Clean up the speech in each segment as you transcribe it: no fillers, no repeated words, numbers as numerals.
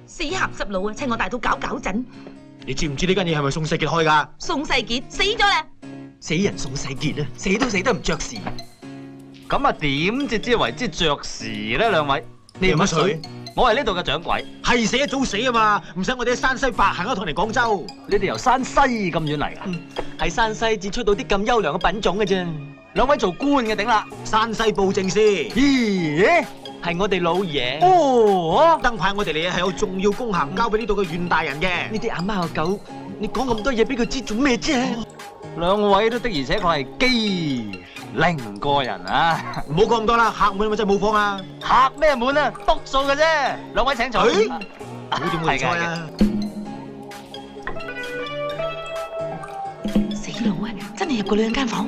死鹹濕佬啊！趁我大肚搞震，你知唔知呢間嘢係咪宋世傑開㗎？宋世傑死咗啦！死人宋世傑啊，死都死得唔着時。咁啊點至知為之着時咧？兩位，你有乜水？我係呢度嘅掌櫃，係死一早死啊嘛，唔使我哋喺山西白行一趟嚟廣州。你哋由山西咁遠嚟㗎？喺山西只出到啲咁優良嘅品種嘅啫。兩位做官嘅頂啦。山西布政司，咦？係我哋老爺。哦，登派我哋嚟係有重要公函交俾呢度嘅縣大人嘅。呢啲阿貓阿狗，你講咁多嘢俾佢知做咩啫？兩位都的而且確係機靈過人啊！唔好講咁多啦，客滿咪真係冇貨啊！客咩滿啊？篤數嘅啫。兩位請坐。好點會錯啊？死佬啊！真係入過兩間房。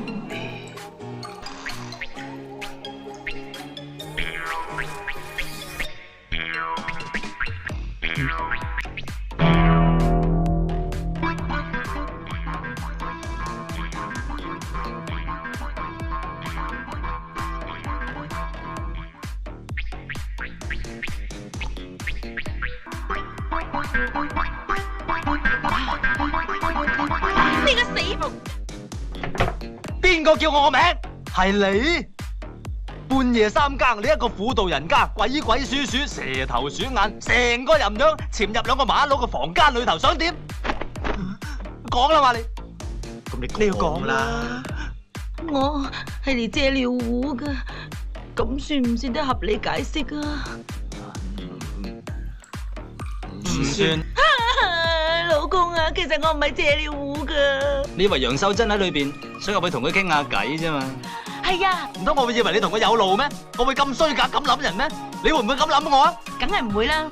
呢個死仆！邊個叫我個名？係你？半夜三更，你一個婦道人家，鬼鬼祟祟，蛇頭鼠眼，成個淫樣潛入兩個馬佬嘅房間裏頭，想點？講啦嘛你。咁你要講啦。我係嚟借尿壺噶，咁算唔算得合理解釋啊？唔算。老公啊，其實我唔係借尿壺噶。你以為楊秀珍喺裏邊，想入去同佢傾下偈啫嘛？係啊，唔通我會以為你同佢有路咩？我會咁衰格咁諗人咩？你會唔會咁諗我啊？梗係唔會啦。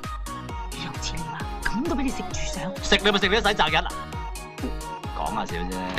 你有錢啊，咁都俾你食住上。食你咪食，你都使擇日啊？講下笑啫。